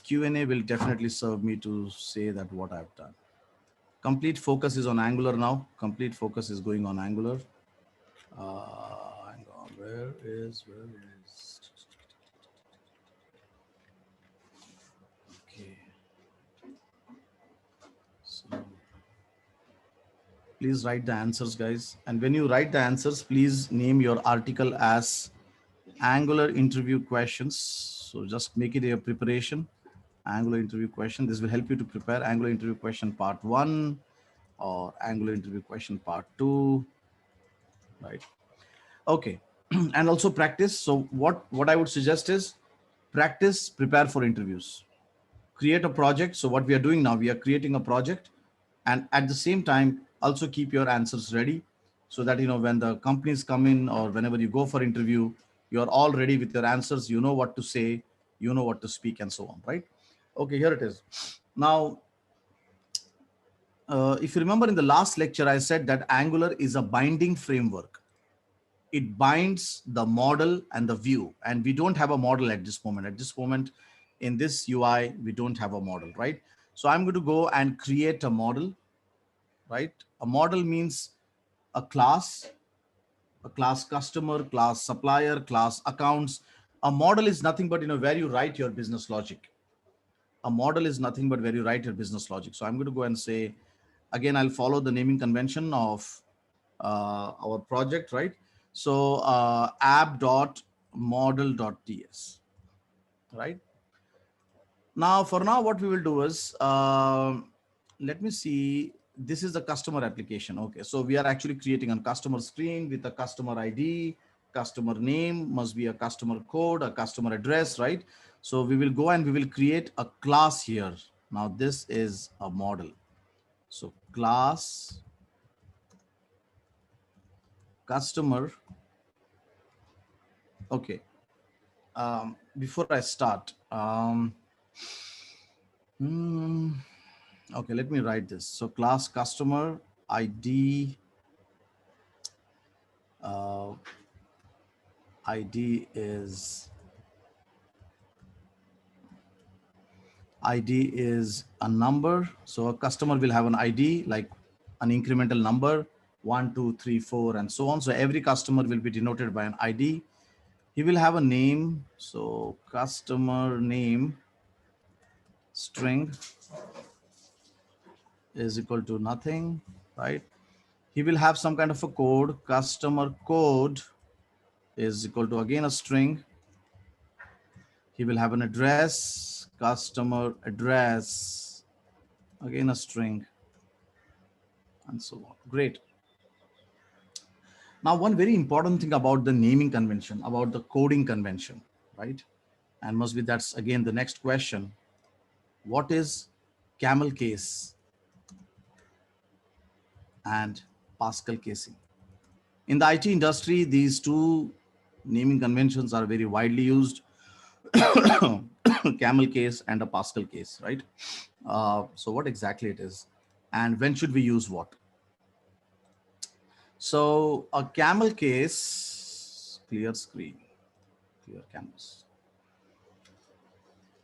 Q&A will definitely serve me to say that what I've done. Complete focus is on Angular now. Complete focus is going on Angular. Hang on, where is? Okay. So please write the answers, guys. And when you write the answers, please name your article as Angular interview questions. So just make it a preparation. Angular interview question. This will help you to prepare Angular interview question part 1 or Angular interview question part 2, right? Okay. And also practice. So what I would suggest is practice, prepare for interviews, create a project. So what we are doing now, we are creating a project, and at the same time also keep your answers ready, so that when the companies come in or whenever you go for interview, you're all ready with your answers. You know what to say, you know what to speak, and so on, right? Okay, here it is. Now, if you remember in the last lecture, I said that Angular is a binding framework. It binds the model and the view, and we don't have a model at this moment. At this moment in this UI, we don't have a model, right? So I'm going to go and create a model, right? A model means a class customer, class supplier, class accounts. A model is nothing but where you write your business logic. A model is nothing but where you write your business logic. So I'm going to go and say, again, I'll follow the naming convention of our project, right? So app.model.ts, right? Now, for now, what we will do is, let me see, this is the customer application. Okay, so we are actually creating a customer screen with a customer ID, customer name, must be a customer code, a customer address, right? So we will go and we will create a class here. Now, this is a model. So class customer. Okay, before I start, okay, let me write this. So class customer ID, ID is a number. So a customer will have an ID, like an incremental number, 1, 2, 3, 4, and so on. So every customer will be denoted by an ID. He will have a name. So customer name string is equal to nothing, right? He will have some kind of a code. Customer code is equal to, again, a string. He will have an address, customer address, again a string, and so on. Great. Now, one very important thing about the naming convention, about the coding convention, right? And must be that's again the next question. What is camel case and Pascal casing? In the IT industry, these two naming conventions are very widely used. Camel case and a Pascal case, right? So what exactly it is, and when should we use what? So a camel case, clear screen, clear canvas.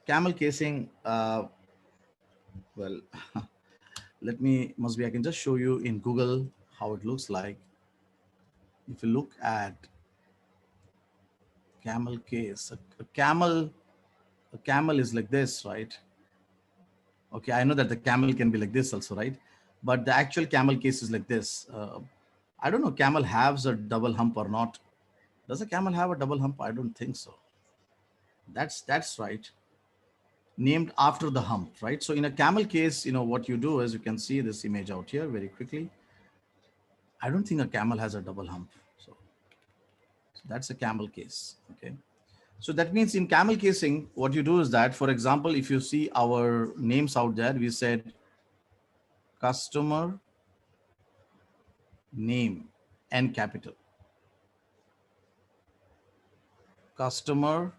Camel casing, well, I can just show you in Google how it looks like. If you look at camel case, a camel is like this, right? Okay, I know that the camel can be like this also, right? But the actual camel case is like this. I don't know, camel has a double hump or not. Does a camel have a double hump? I don't think so. That's right. Named after the hump, right? So in a camel case, what you do is, you can see this image out here very quickly. I don't think a camel has a double hump. So that's a camel case, okay? So that means in camel casing, what you do is that, for example, if you see our names out there, we said customer name, N capital. Customer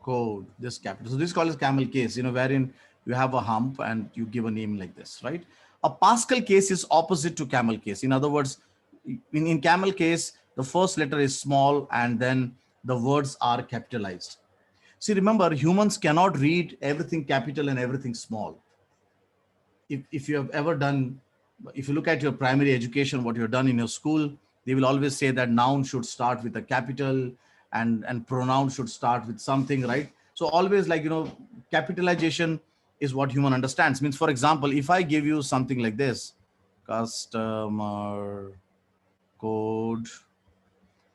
code, this capital. So this is called as camel case, wherein you have a hump and you give a name like this, right? A Pascal case is opposite to camel case. In other words, in camel case, the first letter is small and then the words are capitalized. See, remember, humans cannot read everything capital and everything small. If you have ever done, if you look at your primary education, what you've done in your school, they will always say that noun should start with a capital, and pronoun should start with something, right? So always, like, capitalization is what human understands. Means, for example, if I give you something like this, customer code,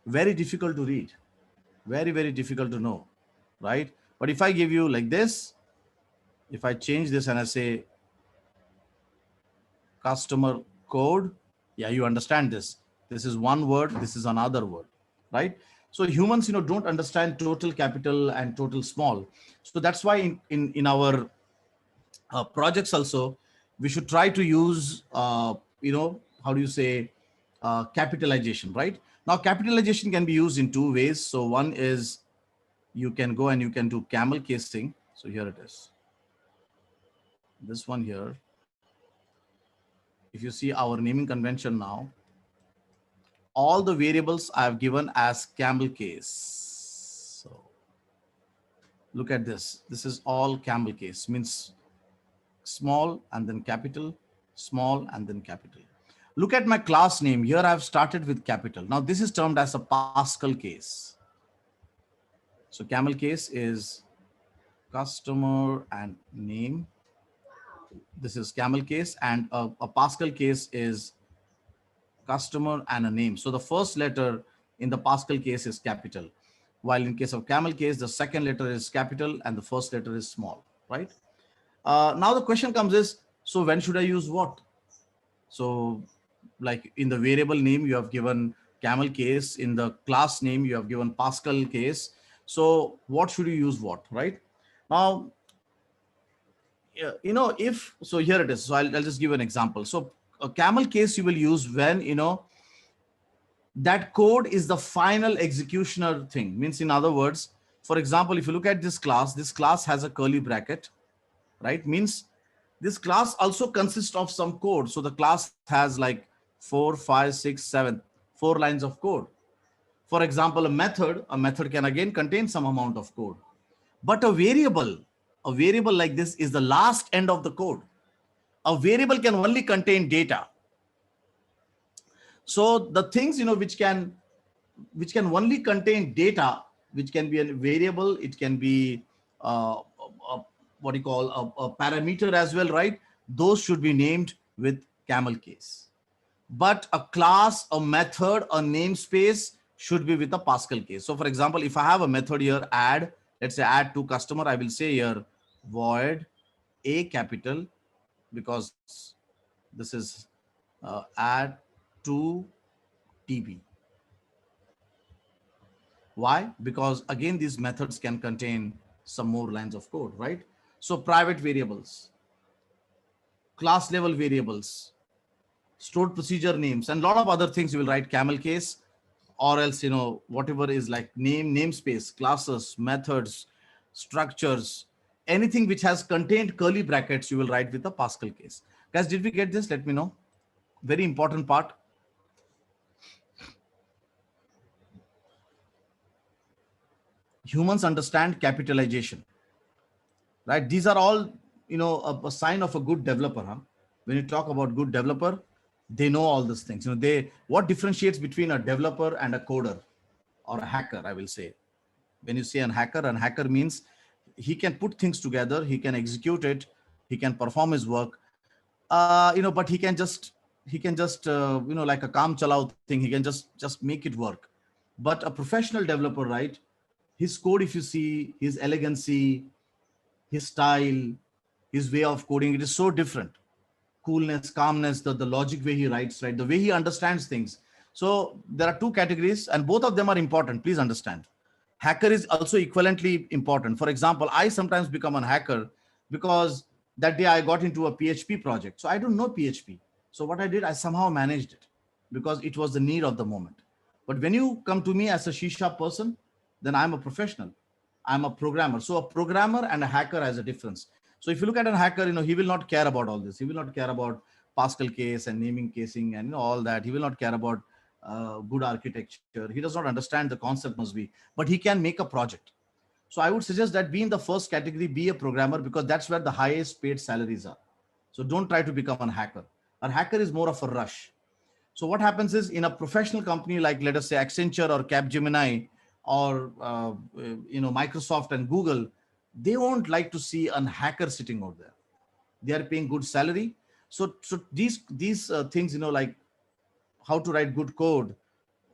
very difficult to read, very, very difficult to know, right? But if I give you like this, if I change this and I say customer code, yeah, you understand this. This is one word, this is another word, right? So humans, don't understand total capital and total small. So that's why in our projects also, we should try to use, how do you say, capitalization, right? Now, capitalization can be used in two ways. So one is, you can go and you can do camel casing. So here it is, this one here. If you see our naming convention now, all the variables I have given as camel case. So look at this. This is all camel case, means small and then capital, small and then capital. Look at my class name. Here I have started with capital. Now this is termed as a Pascal case. So camel case is customer and name. This is camel case, and a Pascal case is customer and a name. So the first letter in the Pascal case is capital, while in case of camel case, the second letter is capital and the first letter is small, right? Now the question comes is, so when should I use what? So like in the variable name, you have given camel case. In the class name, you have given Pascal case. So what should you use what, right? Now, if, so here it is. So I'll just give an example. So a camel case you will use when, that code is the final executioner thing. Means, in other words, for example, if you look at this class has a curly bracket, right? Means this class also consists of some code. So the class has like 4, 5, 6, 7, 4 lines of code. For example, a method can again contain some amount of code. But a variable like this is the last end of the code. A variable can only contain data. So the things, which can only contain data, which can be a variable, it can be what you call a parameter as well, right? Those should be named with camel case. But a class, a method, a namespace should be with a Pascal case. So for example, if I have a method here, add, let's say add to customer, I will say here void a capital, because this is add to TB. Why? Because again, these methods can contain some more lines of code, right? So private variables, class level variables, stored procedure names, and a lot of other things you will write camel case, or else, whatever is like namespace, classes, methods, structures, anything which has contained curly brackets, you will write with the Pascal case. Guys, did we get this? Let me know. Very important part. Humans understand capitalization, right? These are all, a sign of a good developer, huh? When you talk about good developer, they know all these things. What differentiates between a developer and a coder or a hacker, I will say. When you say an hacker means he can put things together, he can execute it, he can perform his work, but he can just like a Kaam Chalao thing, he can just make it work. But a professional developer, right? His code, if you see his elegancy, his style, his way of coding, it is so different. Coolness, calmness, the logic way he writes, right? The way he understands things. So there are two categories, and both of them are important. Please understand. Hacker is also equivalently important. For example, I sometimes become a hacker because that day I got into a PHP project. So I don't know PHP. So what I did, I somehow managed it because it was the need of the moment. But when you come to me as a C# person, then I'm a professional. I'm a programmer. So a programmer and a hacker has a difference. So if you look at a hacker, he will not care about all this. He will not care about Pascal case and naming casing and all that. He will not care about good architecture. He does not understand the concept must be, but he can make a project. So I would suggest that be in the first category, be a programmer, because that's where the highest paid salaries are. So don't try to become a hacker. A hacker is more of a rush. So what happens is, in a professional company like, let us say, Accenture or Capgemini or Microsoft and Google, they won't like to see a hacker sitting out there. They are paying good salary. So these things, like how to write good code,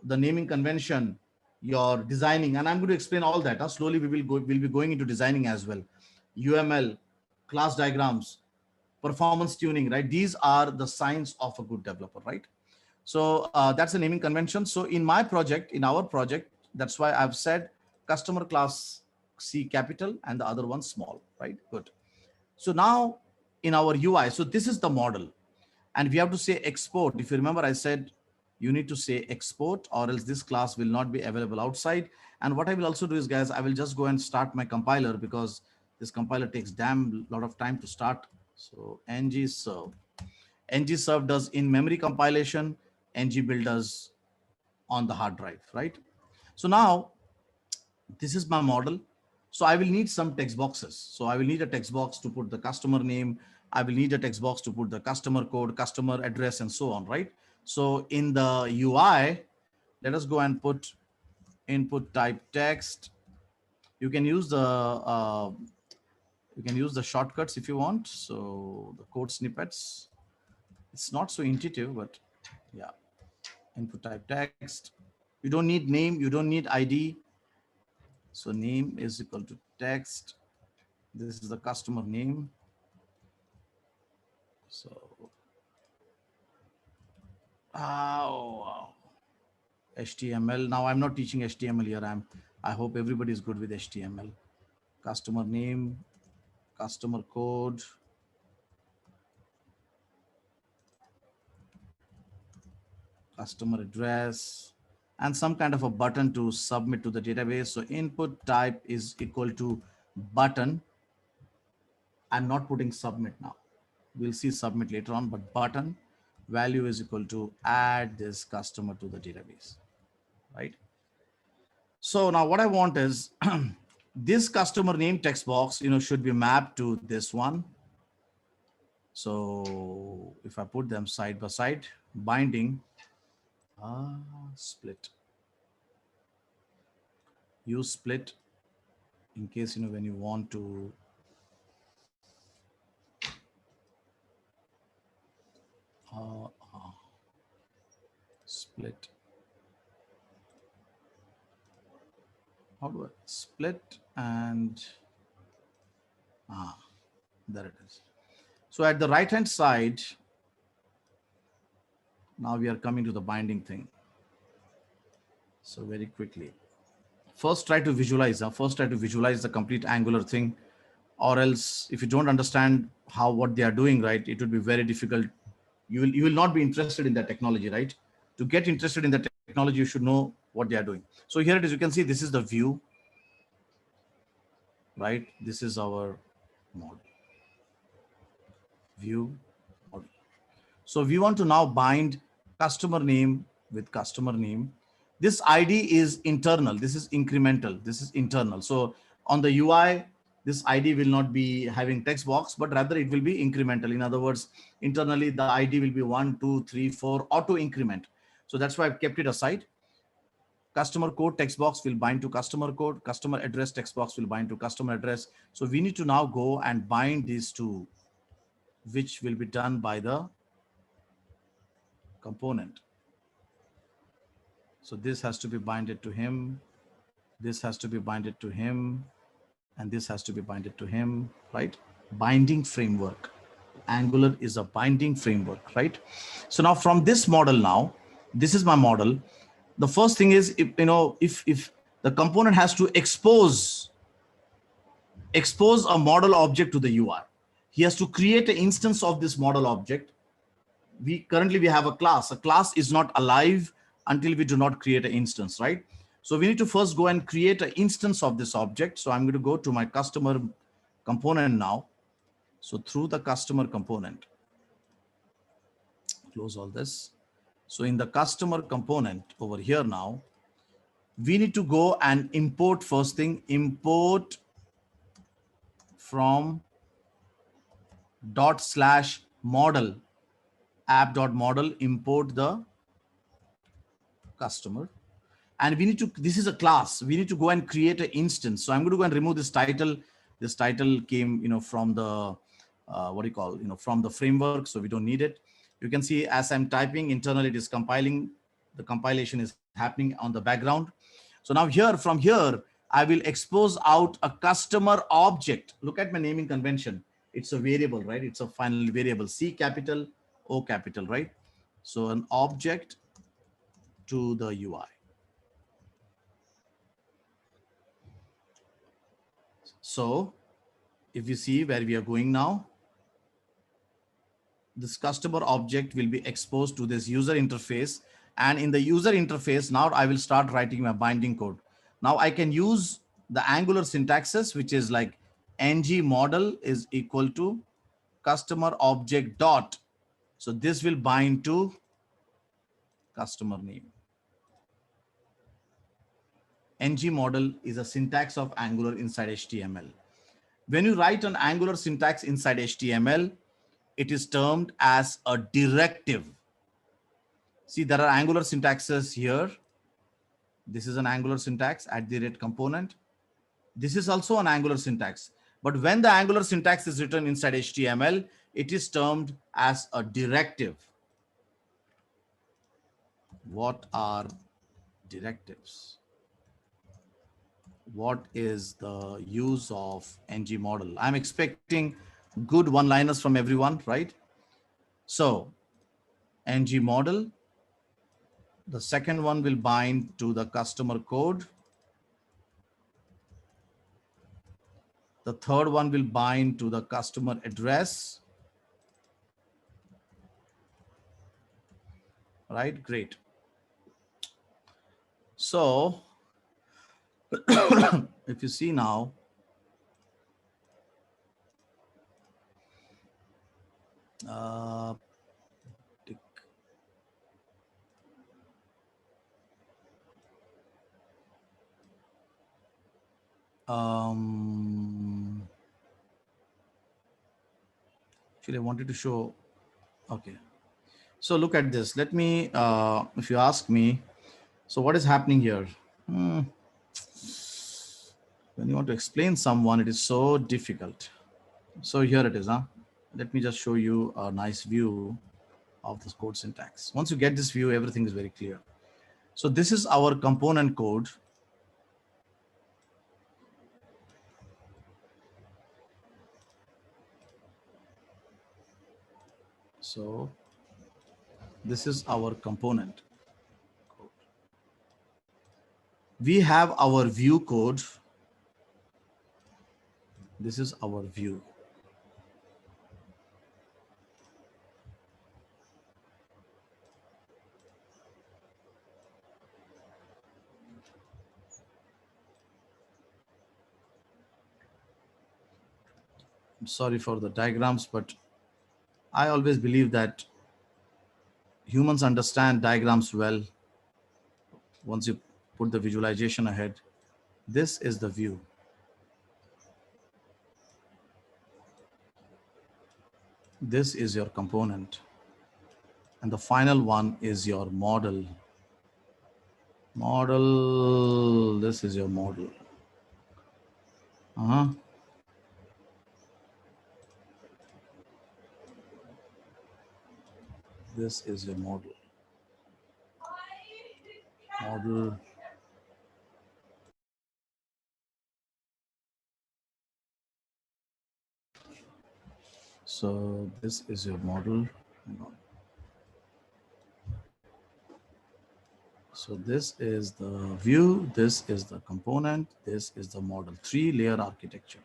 the naming convention, your designing, and I'm going to explain all that. Slowly we'll be going into designing as well. UML, class diagrams, performance tuning, right? These are the signs of a good developer, right? So that's a naming convention. So in our project, that's why I've said customer class C capital and the other one small, right? Good. So now in our UI, so this is the model, and we have to say export. If you remember, I said you need to say export, or else this class will not be available outside. And what I will also do is, guys, I will just go and start my compiler, because this compiler takes damn lot of time to start. So ngserve does in memory compilation, ngbuild does on the hard drive, right? So now this is my model. So I will need some text boxes. So I will need a text box to put the customer name. I will need a text box to put the customer code, customer address, and so on, right? So in the UI, let us go and put input type text. You can use the shortcuts if you want. So the code snippets, it's not so intuitive, but yeah, input type text. You don't need name, you don't need ID. So name is equal to text. This is the customer name. So, HTML. Now I'm not teaching HTML here. I hope everybody is good with HTML. Customer name, customer code, customer address, and some kind of a button to submit to the database. So input type is equal to button. I'm not putting submit now. We'll see submit later on, but button value is equal to add this customer to the database, right? So now what I want is this customer name text box, should be mapped to this one. So if I put them side by side, binding, split. Use split in case, when you want to split. How do I split? And there it is. So at the right hand side, now we are coming to the binding thing. So very quickly, first try to visualize the complete Angular thing, or else if you don't understand what they are doing, right, it would be very difficult. You will not be interested in that technology, right? To get interested in the technology, you should know what they are doing. So here it is. You can see this is the view, right? This is our model. View model. So we want to now bind customer name with customer name. This ID is internal. This is incremental. This is internal. So on the UI, this ID will not be having text box, but rather it will be incremental. In other words, internally the ID will be 1, 2, 3, 4, auto increment. So that's why I've kept it aside. Customer code text box will bind to customer code. Customer address text box will bind to customer address. So we need to now go and bind these two, which will be done by the component. So this has to be binded to him. This has to be binded to him. And this has to be binded to him, right? Binding framework. Angular is a binding framework, right? So now from this model, now, this is my model. The first thing is, if the component has to expose a model object to the UI, he has to create an instance of this model object. Currently we have a class. A class is not alive until we do not create an instance, right? So we need to first go and create an instance of this object. So I'm going to go to my customer component now. So through the customer component, close all this. So in the customer component over here now, we need to go and import first thing, import from ./model app.model, import the customer. And we need to, this is a class, we need to go and create an instance. So I'm going to go and remove this title. This title came, from the, what do you call, from the framework. So we don't need it. You can see as I'm typing internally, it is compiling. The compilation is happening on the background. So now here, from here, I will expose out a customer object. Look at my naming convention. It's a variable, right? It's a final variable, C capital, O capital, right? So an object to the UI. So if you see where we are going now, this customer object will be exposed to this user interface. And in the user interface, now I will start writing my binding code. Now I can use the Angular syntaxes, which is like ng model is equal to customer object dot. So this will bind to customer name. Ng model is a syntax of Angular inside HTML. When you write an Angular syntax inside HTML, it is termed as a directive. See, there are Angular syntaxes here. This is an Angular syntax @ component. This is also an Angular syntax. But when the Angular syntax is written inside HTML, it is termed as a directive. What are directives? What is the use of ng model? I'm expecting good one-liners from everyone, right? So ng model, the second one will bind to the customer code. The third one will bind to the customer address. Right, great. So if you see now, actually I wanted to show, okay. So look at this. Let me, if you ask me, so what is happening here? When you want to explain someone, it is so difficult. So here it is, huh? Let me just show you a nice view of this code syntax. Once you get this view, everything is very clear. So this is our component code. So this is our component code. We have our view code. This is our view. I'm sorry for the diagrams, but I always believe that humans understand diagrams well once you put the visualization ahead. This is the view. This is your component. And the final one is your model. Model, this is your model. This is your model. Model. So this is your model. Hang on. So this is the view, this is the component, this is the model. 3-layer architecture.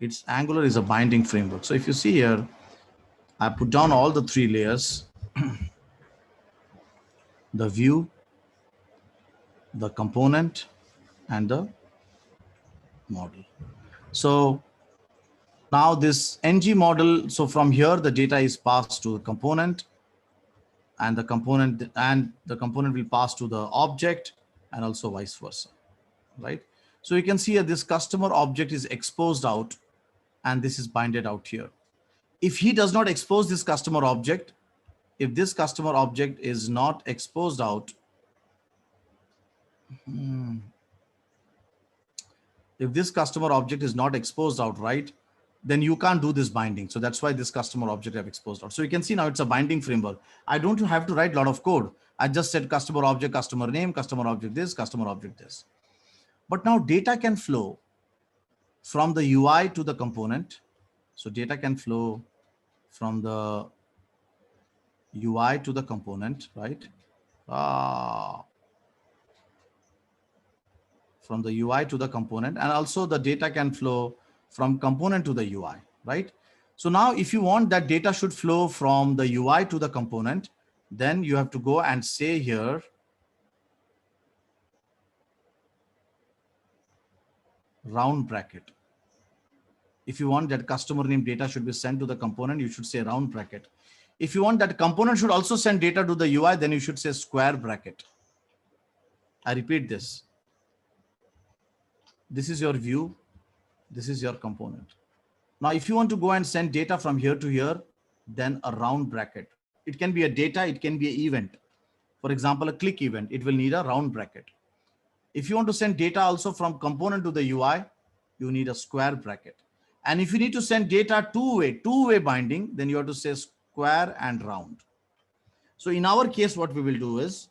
It's Angular is a binding framework. So if you see here, I put down all the 3 layers, the view, the component, and the model. So now this ng model, so from here, the data is passed to the component, and the component will pass to the object, and also vice versa, right? So you can see here this customer object is exposed out and this is binded out here. If he does not expose this customer object, if this customer object is not exposed out, if this customer object is not exposed out, right, then you can't do this binding. So that's why this customer object have exposed out. So you can see now it's a binding framework. I don't have to write a lot of code. I just said customer object, customer name, customer object this, customer object this. But now data can flow from the UI to the component. So data can flow from the UI to the component, right? From the UI to the component, and also the data can flow from component to the UI, right? So now if you want that data should flow from the UI to the component, then you have to go and say here, round bracket. If you want that customer name data should be sent to the component, you should say round bracket. If you want that component should also send data to the UI, then you should say square bracket. I repeat this. This is your view. This is your component. Now, if you want to go and send data from here to here, then a round bracket. It can be a data, it can be an event. For example, a click event, it will need a round bracket. If you want to send data also from component to the UI, you need a square bracket. And if you need to send data two-way binding, then you have to say square and round. So in our case, what we will do is,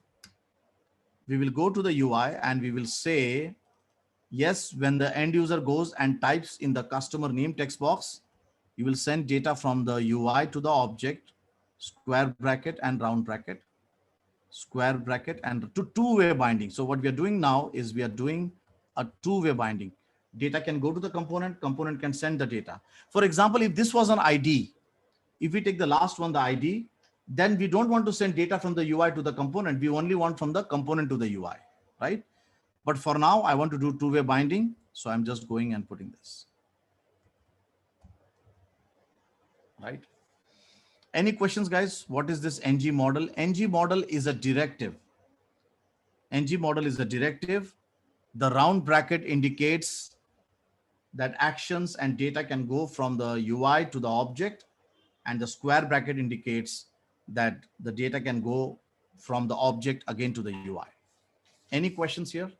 we will go to the UI and we will say, yes, when the end user goes and types in the customer name text box, you will send data from the UI to the object, square bracket and round bracket, square bracket, and to two-way binding. So what we are doing now is we are doing a two-way binding. Data can go to the component, component can send the data. For example, if this was an ID, if we take the last one, the ID, then we don't want to send data from the UI to the component. We only want from the component to the UI, right? But for now, I want to do two-way binding. So I'm just going and putting this, right? Any questions, guys? What is this NG model? NG model is a directive. NG model is a directive. The round bracket indicates that actions and data can go from the UI to the object, and the square bracket indicates that the data can go from the object again to the UI. Any questions here?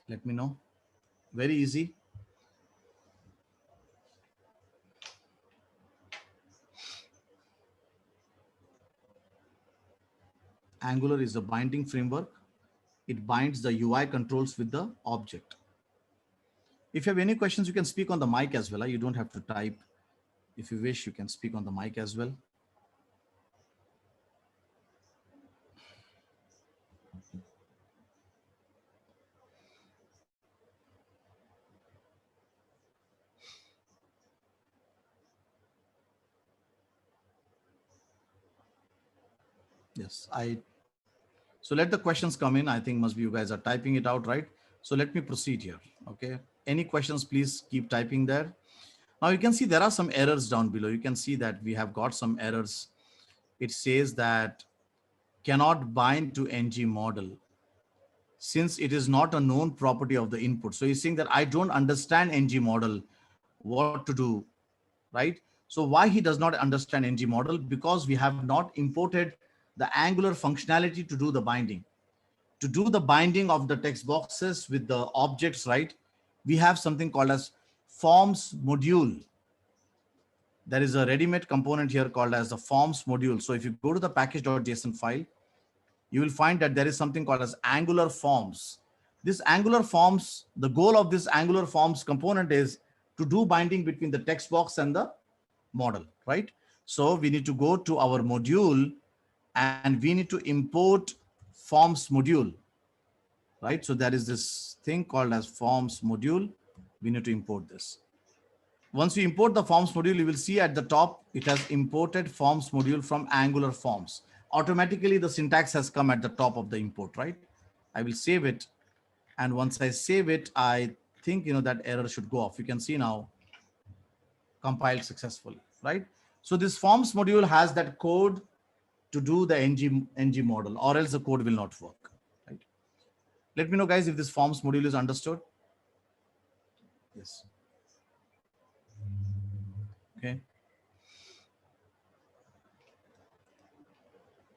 Let me know. Very easy. Angular is a binding framework. It binds the UI controls with the object. If you have any questions, you can speak on the mic as well. You don't have to type. If you wish, you can speak on the mic as well. Yes, so let the questions come in. I think must be you guys are typing it out, right? So let me proceed here. Okay. Any questions, please keep typing there. Now you can see there are some errors down below. You can see that we have got some errors. It says that cannot bind to NG model since it is not a known property of the input. So he's saying that I don't understand NG model, what to do, right? So why he does not understand NG model? Because we have not imported the Angular functionality to do the binding. To do the binding of the text boxes with the objects, right? We have something called as forms module. There is a ready-made component here called as the forms module. So if you go to the package.json file, you will find that there is something called as Angular forms. This Angular forms, the goal of this Angular forms component is to do binding between the text box and the model, right? So we need to go to our module and we need to import forms module, right? So there is this thing called as forms module. We need to import this. Once you import the forms module, you will see at the top, it has imported forms module from Angular forms. Automatically, the syntax has come at the top of the import, right? I will save it. And once I save it, I think, that error should go off. You can see now compiled successfully, right? So this forms module has that code to do the ng model, or else the code will not work. Right? Let me know, guys, if this forms module is understood. Yes. Okay.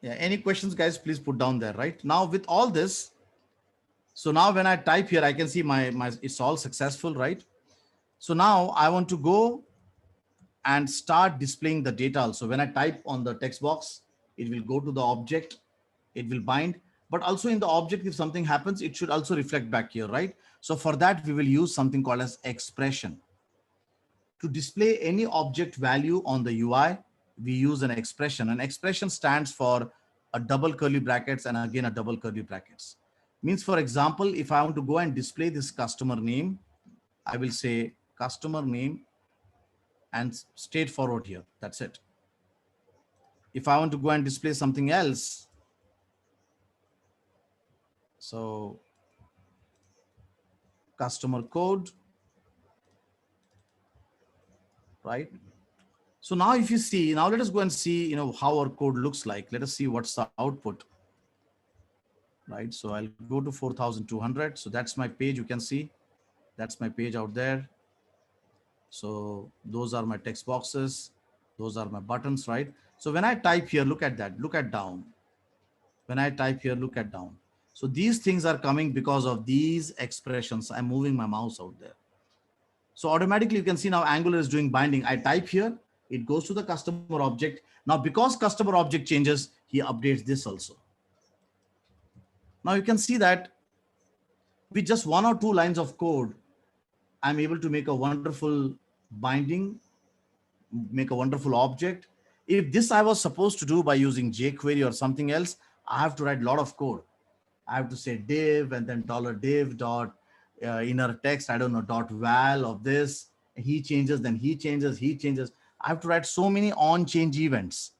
Yeah. Any questions, guys? Please put down there. Right now, with all this, so now when I type here, I can see my it's all successful, right? So now I want to go and start displaying the data also. When I type on the text box, it will go to the object, it will bind, but also in the object, if something happens, it should also reflect back here, right? So for that, we will use something called as expression. To display any object value on the UI, we use an expression. An expression stands for a double curly brackets and again a double curly brackets. Means, for example, if I want to go and display this customer name, I will say customer name and straightforward here. That's it. If I want to go and display something else, so customer code, right? So now if you see, now let us go and see, how our code looks like. Let us see what's the output, right? So I'll go to 4,200. So that's my page. You can see that's my page out there. So those are my text boxes. Those are my buttons, right? So when I type here, look at that, look at down. When I type here, look at down. So these things are coming because of these expressions. I'm moving my mouse out there. So automatically you can see now Angular is doing binding. I type here, it goes to the customer object. Now because customer object changes, he updates this also. Now you can see that with just 1 or 2 lines of code, I'm able to make a wonderful binding, make a wonderful object. If this I was supposed to do by using jQuery or something else, I have to write a lot of code. I have to say div and then $div dot inner text, I don't know, dot val of this. He changes, then he changes, he changes. I have to write so many on change events.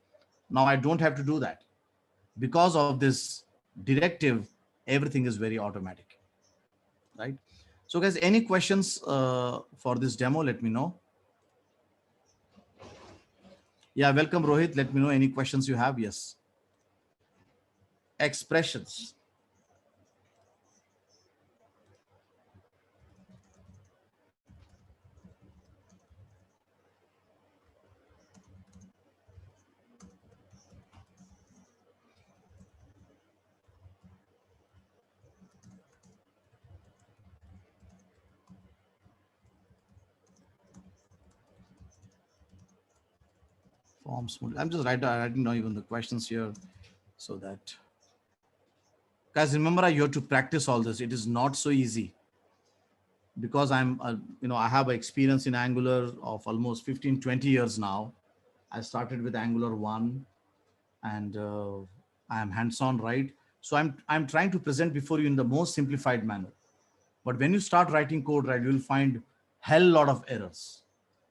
Now I don't have to do that. Because of this directive, everything is very automatic, right? So guys, any questions for this demo, let me know. Yeah, welcome Rohit. Let me know any questions you have. Yes. Expressions. Forms. I'm just writing down even the questions here so that, guys, remember, you have to practice all this. It is not so easy because I have experience in Angular of almost 15, 20 years now. I started with Angular 1 and I am hands-on, right? So I'm trying to present before you in the most simplified manner. But when you start writing code, right, you will find hell lot of errors.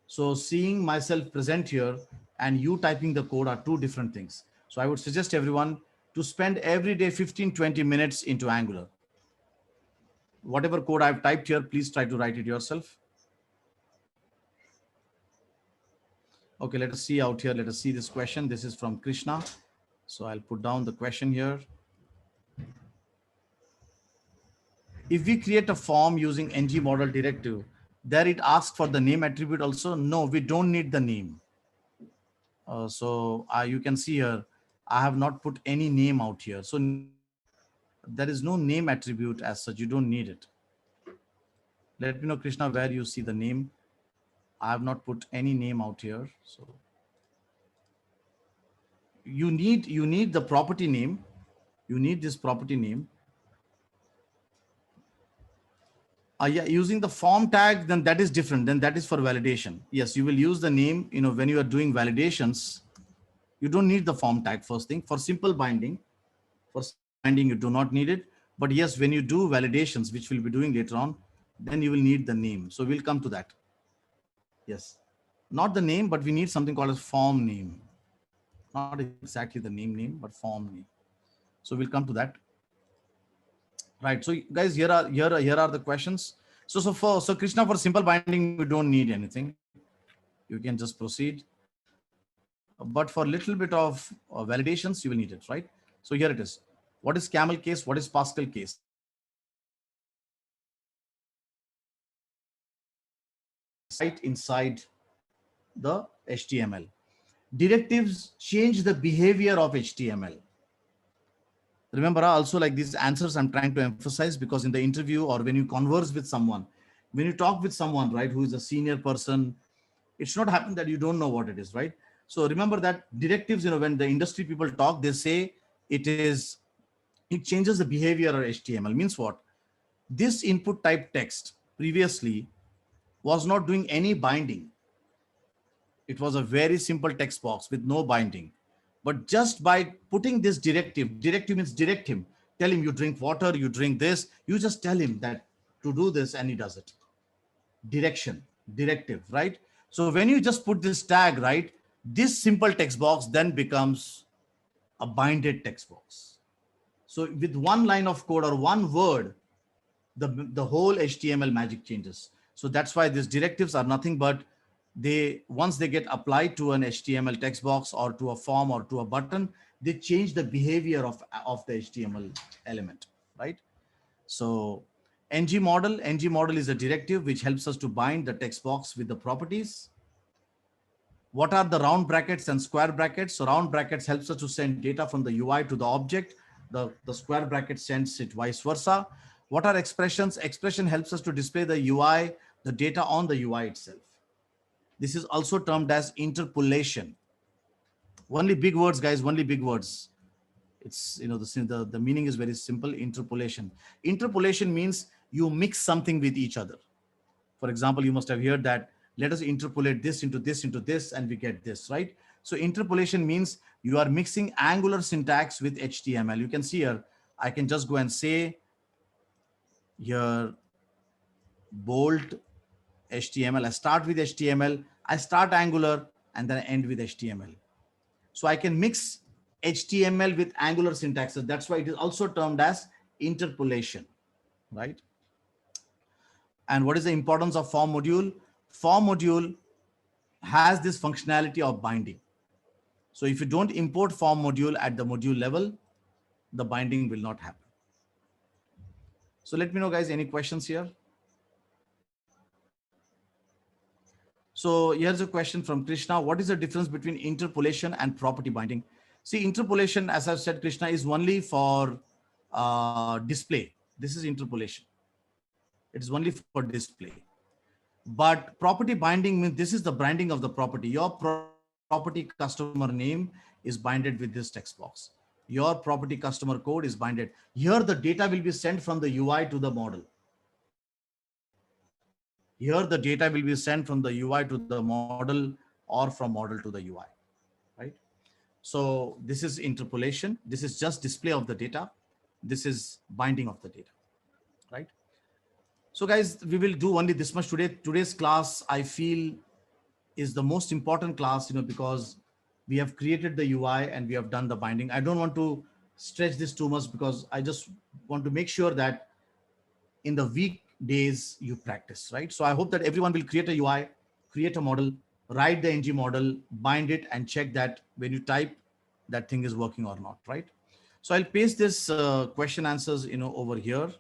So seeing myself present here and you typing the code are two different things. So I would suggest everyone to spend every day 15, 20 minutes into Angular. Whatever code I've typed here, please try to write it yourself. Okay, let us see out here. Let us see this question. This is from Krishna. So I'll put down the question here. If we create a form using ng model directive, there it asks for the name attribute also. No, we don't need the name. So you can see here, I have not put any name out here. So there is no name attribute as such. You don't need it. Let me know, Krishna, where you see the name. I have not put any name out here. So you need the property name. You need this property name. Yeah, using the form tag, then that is different. Then that is for validation. Yes, you will use the name, when you are doing validations, you don't need the form tag first thing. For simple binding, you do not need it. But yes, when you do validations, which we'll be doing later on, then you will need the name. So we'll come to that. Yes, not the name, but we need something called a form name. Not exactly the name, but form name. So we'll come to that. Right. So guys, here are the questions. So Krishna, for simple binding, we don't need anything. You can just proceed. but for little bit of validations, you will need it, right? So here it is. What is camel case? What is Pascal case? Right inside the HTML. Directives change the behavior of HTML. Remember, also like these answers I'm trying to emphasize, because in the interview or when you converse with someone, when you talk with someone, right, who is a senior person, it's not happen that you don't know what it is, right? So remember that directives, when the industry people talk, they say it changes the behavior of HTML. Means what? This input type text previously was not doing any binding. It was a very simple text box with no binding. But just by putting this directive means direct him, tell him you drink water, you drink this, you just tell him that to do this and he does it. Direction, directive, right? So when you just put this tag, right, this simple text box then becomes a binded text box. So with one line of code or one word, the whole HTML magic changes. So that's why these directives are nothing but once they get applied to an HTML text box or to a form or to a button, they change the behavior of the HTML element, right? So ng model is a directive which helps us to bind the text box with the properties. What are the round brackets and square brackets? So round brackets helps us to send data from the UI to the object. The square bracket sends it vice versa. What are expressions? Expression helps us to display the UI, the data on the UI itself. This is also termed as interpolation. Only big words, guys, only big words. It's, the meaning is very simple. Interpolation. Interpolation means you mix something with each other. For example, you must have heard that let us interpolate this into this into this and we get this, right? So interpolation means you are mixing Angular syntax with HTML. You can see here, I can just go and say here bold HTML. I start with HTML, I start Angular and then I end with HTML. So I can mix HTML with Angular syntaxes. That's why it is also termed as interpolation, right? And what is the importance of form module? Form module has this functionality of binding. So if you don't import form module at the module level, the binding will not happen. So let me know, guys, any questions here? So here's a question from Krishna. What is the difference between interpolation and property binding? See, interpolation, as I've said, Krishna, is only for display. This is interpolation. It is only for display. But property binding means this is the branding of the property. Your property customer name is binded with this text box. Your property customer code is binded. Here the data will be sent from the UI to the model. Here the data will be sent from the UI to the model or from model to the UI, right? So this is interpolation. This is just display of the data. This is binding of the data, right? So guys, we will do only this much today. Today's class, I feel, is the most important class, because we have created the UI and we have done the binding. I don't want to stretch this too much because I just want to make sure that in the weekdays you practice, right? So I hope that everyone will create a UI, create a model, write the ng model, bind it, and check that when you type, that thing is working or not, right? So I'll paste this question answers, over here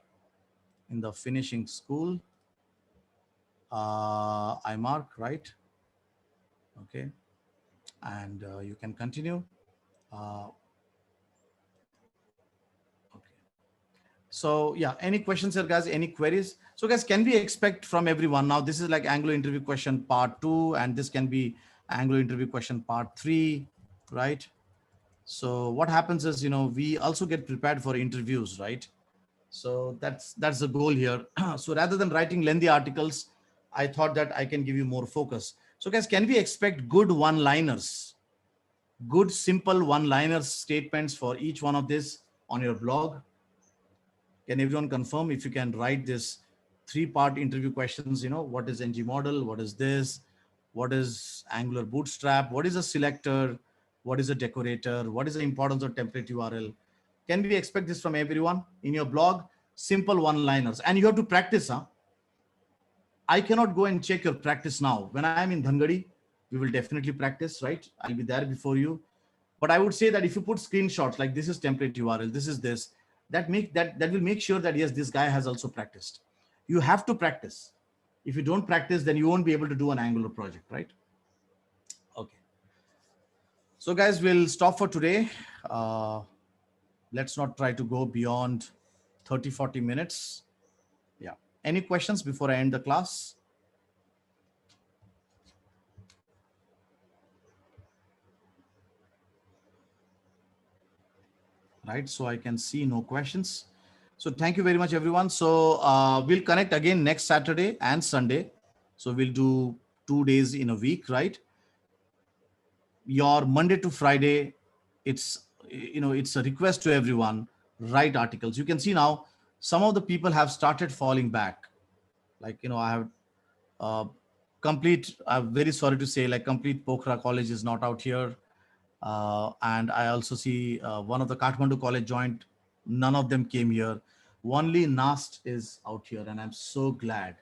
in the finishing school. I mark, right? Okay. And you can continue. Okay. So yeah, any questions here, guys? Any queries? So guys, can we expect from everyone? Now this is like Angular interview question part 2, and this can be Angular interview question part 3, right? So what happens is, we also get prepared for interviews, right? So that's the goal here. So rather than writing lengthy articles, I thought that I can give you more focus. So guys, can we expect good one-liners, good simple one-liner statements for each one of this on your blog? Can everyone confirm if you can write this 3-part interview questions? What is ng model? What is this? What is Angular Bootstrap? What is a selector? What is a decorator? What is the importance of template URL? Can we expect this from everyone in your blog? Simple one-liners. And you have to practice. I cannot go and check your practice now. When I am in Dhangadi, we will definitely practice, right? I'll be there before you. But I would say that if you put screenshots like this is template URL, this is this, that will make sure that yes, this guy has also practiced. You have to practice. If you don't practice, then you won't be able to do an Angular project, right? Okay. So guys, we'll stop for today. Let's not try to go beyond 30-40 minutes. Yeah. Any questions before I end the class? Right, so I can see no questions. So thank you very much, everyone. So we'll connect again next Saturday and Sunday. So we'll do 2 days in a week, right? Your Monday to Friday, it's a request to everyone, write articles. You can see now some of the people have started falling back. Like, I have uh, I'm very sorry to say, like, complete Pokhara College is not out here. And I also see one of the Kathmandu College joined. None of them came here. Only NAST is out here. And I'm so glad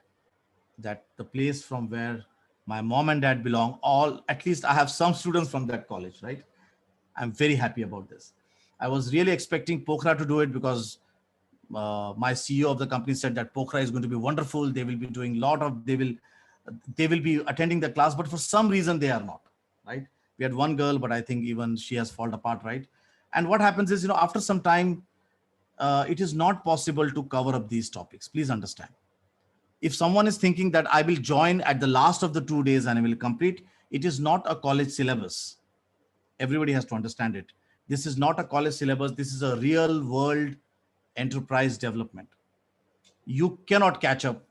that the place from where my mom and dad belong, at least I have some students from that college, right? I'm very happy about this. I was really expecting Pokhara to do it because my CEO of the company said that Pokhara is going to be wonderful. They will be doing they will be attending the class, but for some reason they are not, right? We had one girl, but I think even she has fallen apart, right? And what happens is, after some time, it is not possible to cover up these topics. Please understand. If someone is thinking that I will join at the last of the 2 days and I will complete, it is not a college syllabus. Everybody has to understand it. This is not a college syllabus. This is a real world enterprise development. You cannot catch up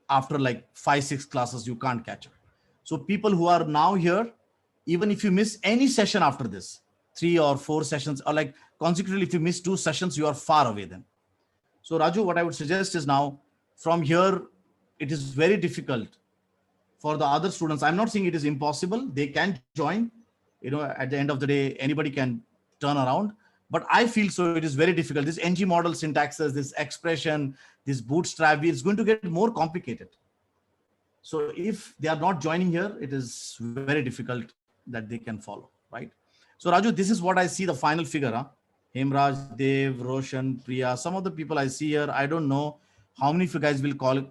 after like 5-6 classes. You can't catch up. So people who are now here, even if you miss any session after this, 3 or 4 sessions, or like consecutively, if you miss 2 sessions, you are far away then. So Raju, what I would suggest is now from here, it is very difficult for the other students. I'm not saying it is impossible. They can join, at the end of the day, anybody can turn around. But I feel so it is very difficult. This ng model syntaxes, this expression, this bootstrap, it's going to get more complicated. So if they are not joining here, it is very difficult that they can follow, right? So Raju, this is what I see the final figure. Huh? Hemraj, Dev, Roshan, Priya, some of the people I see here, I don't know how many of you guys will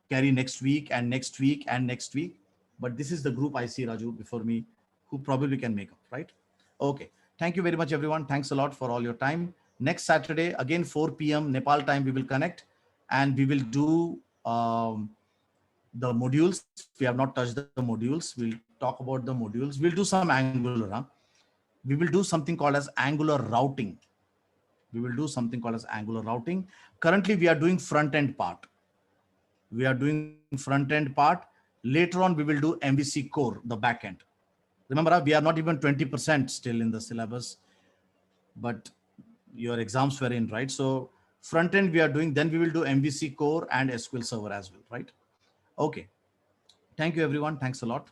carry next week and next week and next week. But this is the group I see, Raju, before me, who probably can make up, right? Okay. Thank you very much, everyone. Thanks a lot for all your time. Next Saturday, again, 4 p.m. Nepal time, we will connect and we will do the modules. We have not touched the modules. We'll talk about the modules. We'll do some Angular. Huh? We will do something called as Angular routing. We will do something called as Angular routing. Currently, we are doing front-end part. Later on, we will do MVC core, the backend. Remember, we are not even 20% still in the syllabus, but your exams were in, right? So front end we are doing, then we will do MVC core and SQL Server as well, right? Okay. Thank you, everyone. Thanks a lot.